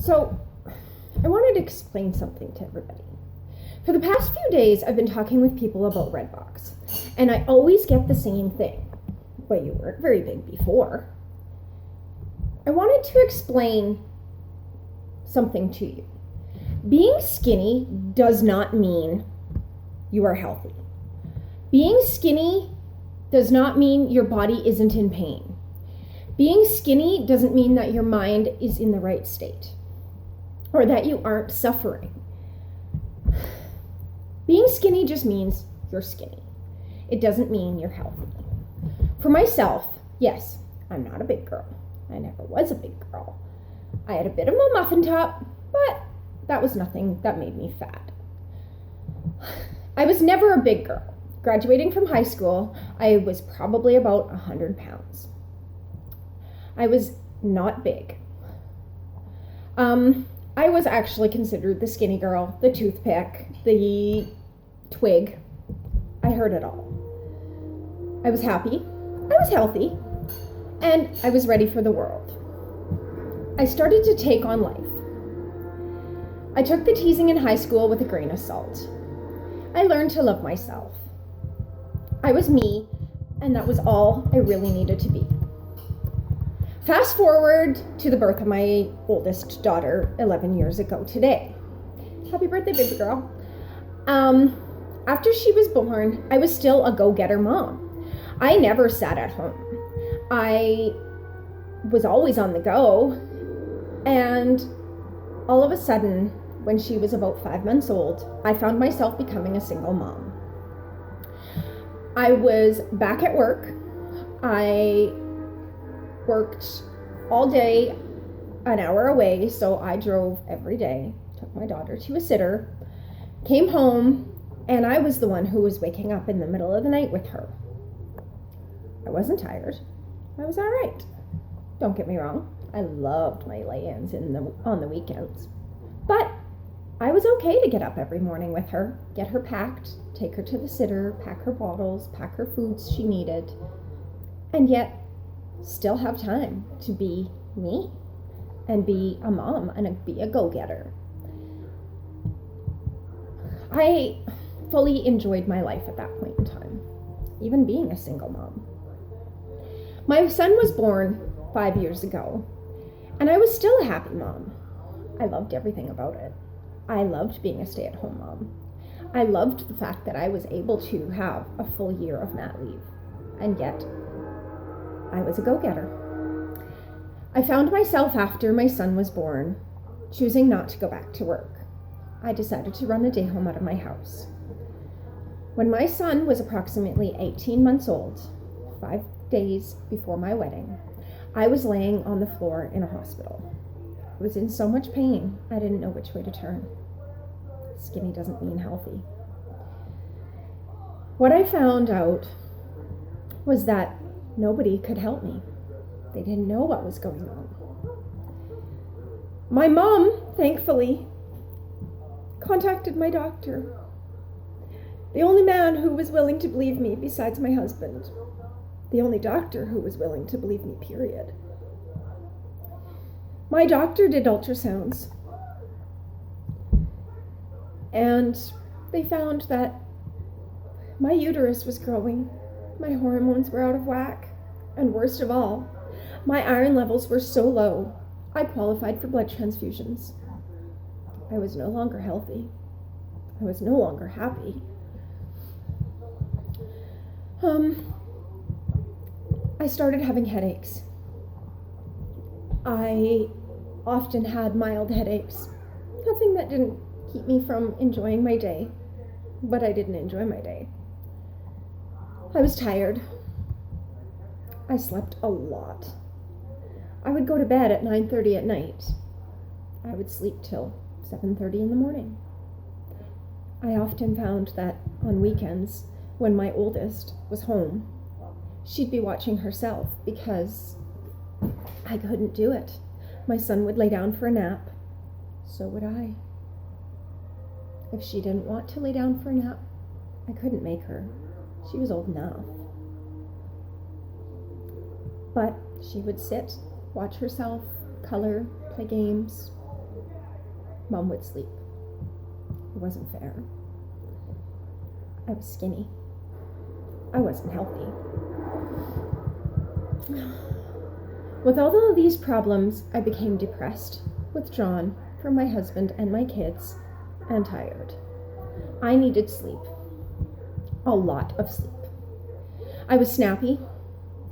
So, I wanted to explain something to everybody. For the past few days, I've been talking with people about Redbox, and I always get the same thing. But you weren't very big before. I wanted to explain something to you. Being skinny does not mean you are healthy. Being skinny does not mean your body isn't in pain. Being skinny doesn't mean that your mind is in the right state or that you aren't suffering. Being skinny just means you're skinny. It doesn't mean you're healthy. For myself, yes, I'm not a big girl. I never was a big girl. I had a bit of a muffin top, but that was nothing that made me fat. I was never a big girl. Graduating from high school, I was probably about 100 pounds. I was not big. I was actually considered the skinny girl, the toothpick, the twig. I heard it all. I was happy, I was healthy, and I was ready for the world. I started to take on life. I took the teasing in high school with a grain of salt. I learned to love myself. I was me, and that was all I really needed to be. Fast forward to the birth of my oldest daughter 11 years ago today. Happy birthday, baby girl. After she was born, I was still a go-getter mom. I never sat at home. I was always on the go, and all of a sudden, when she was about 5 months old, I found myself becoming a single mom. I was back at work. I worked all day, an hour away, so I drove every day, took my daughter to a sitter, came home, and I was the one who was waking up in the middle of the night with her. I wasn't tired. I was all right. Don't get me wrong. I loved my lay-ins on the weekends. But I was okay to get up every morning with her, get her packed, take her to the sitter, pack her bottles, pack her foods she needed, and yet still have time to be me and be a mom and be a go-getter. I fully enjoyed my life at that point in time, even being a single mom. My son was born 5 years ago, and I was still a happy mom. I loved everything about it. I loved being a stay-at-home mom. I loved the fact that I was able to have a full year of mat leave, and yet I was a go-getter. I found myself after my son was born, choosing not to go back to work. I decided to run a day home out of my house. When my son was approximately 18 months old, 5 days before my wedding, I was laying on the floor in a hospital. I was in so much pain, I didn't know which way to turn. Skinny doesn't mean healthy. What I found out was that nobody could help me. They didn't know what was going on. My mom, thankfully, contacted my doctor. The only man who was willing to believe me besides my husband. The only doctor who was willing to believe me, period. My doctor did ultrasounds, and they found that my uterus was growing, my hormones were out of whack, and worst of all, my iron levels were so low, I qualified for blood transfusions. I was no longer healthy. I was no longer happy. I started having headaches. I often had mild headaches. Nothing that didn't keep me from enjoying my day, but I didn't enjoy my day. I was tired. I slept a lot. I would go to bed at 9:30 at night. I would sleep till 7:30 in the morning. I often found that on weekends, when my oldest was home, she'd be watching herself because I couldn't do it. My son would lay down for a nap. So would I. If she didn't want to lay down for a nap, I couldn't make her. She was old enough. But she would sit, watch herself, color, play games, Mom would sleep. It wasn't fair. I was skinny. I wasn't healthy. With all of these problems, I became depressed, withdrawn from my husband and my kids, and tired. I needed sleep. A lot of sleep. I was snappy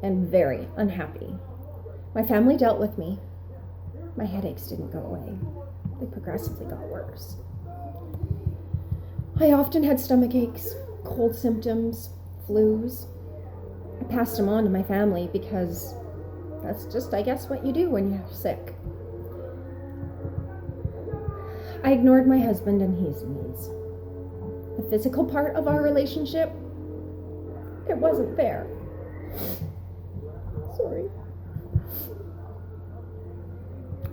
and very unhappy. My family dealt with me. My headaches didn't go away. They progressively got worse. I often had stomach aches, cold symptoms, flus. I passed them on to my family because that's just, I guess, what you do when you're sick. I ignored my husband and his needs. The physical part of our relationship, it wasn't there. Sorry.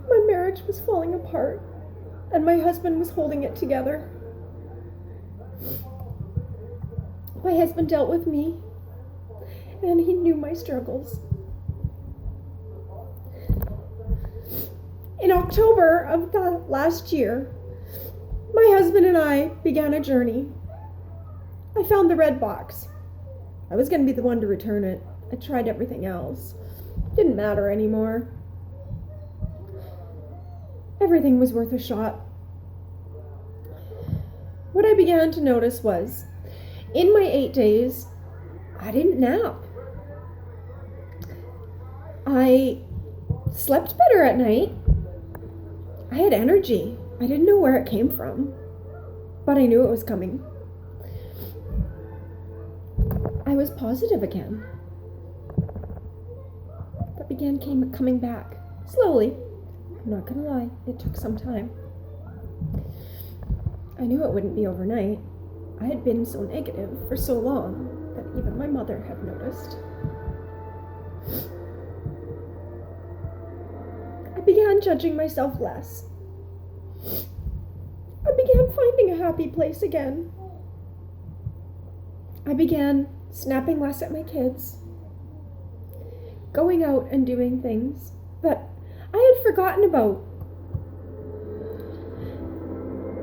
My marriage was falling apart, and my husband was holding it together. My husband dealt with me, and he knew my struggles. In October of last year, my husband and I began a journey. I found the red box. I was going to be the one to return it. I tried everything else. Didn't matter anymore. Everything was worth a shot. What I began to notice was, in my 8 days, I didn't nap. I slept better at night. I had energy. I didn't know where it came from, but I knew it was coming. I was positive again. That began coming back, slowly. I'm not gonna lie, it took some time. I knew it wouldn't be overnight. I had been so negative for so long that even my mother had noticed. I began judging myself less. I began finding a happy place again. I began snapping less at my kids, going out and doing things that I had forgotten about.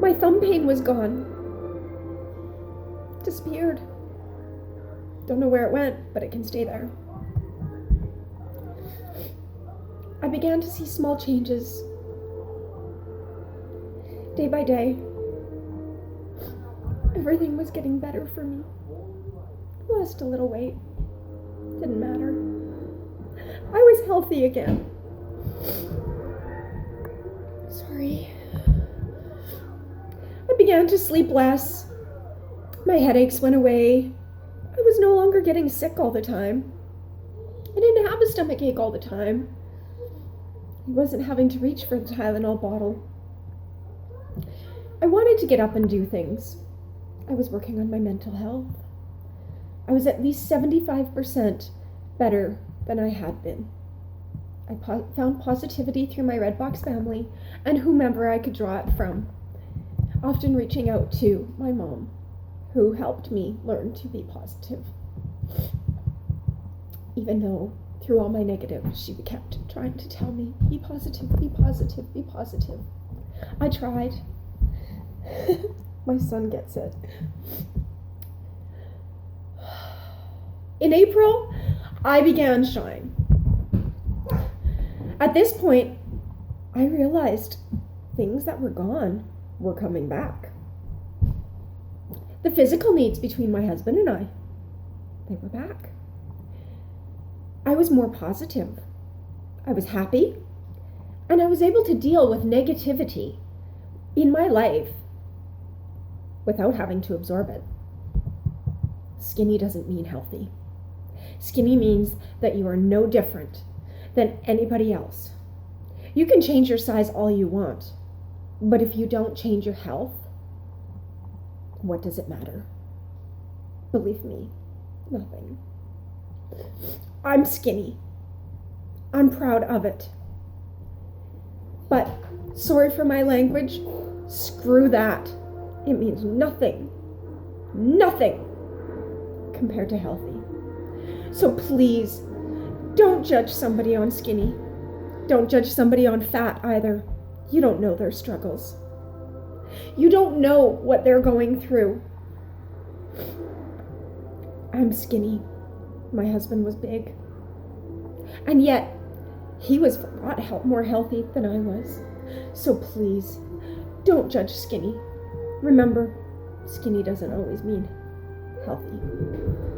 My thumb pain was gone. Disappeared. Don't know where it went, but it can stay there. I began to see small changes. Day by day, everything was getting better for me. Lost a little weight. Didn't matter. I was healthy again. Sorry. I began to sleep less. My headaches went away. I was no longer getting sick all the time. I didn't have a stomach ache all the time. I wasn't having to reach for the Tylenol bottle. I wanted to get up and do things. I was working on my mental health. I was at least 75% better than I had been. I found positivity through my Red Box family and whomever I could draw it from, often reaching out to my mom, who helped me learn to be positive. Even though through all my negatives, she kept trying to tell me, be positive, be positive, be positive. I tried. My son gets it. In April, I began Shine. At this point, I realized things that were gone were coming back. The physical needs between my husband and I, they were back. I was more positive. I was happy, and I was able to deal with negativity in my life without having to absorb it. Skinny doesn't mean healthy. Skinny means that you are no different than anybody else. You can change your size all you want, but if you don't change your health, what does it matter? Believe me, nothing. I'm skinny. I'm proud of it. But, sorry for my language, screw that. It means nothing compared to healthy. So please, don't judge somebody on skinny. Don't judge somebody on fat either. You don't know their struggles. You don't know what they're going through. I'm skinny. My husband was big. And yet, he was a lot more healthy than I was. So please, don't judge skinny. Remember, skinny doesn't always mean healthy.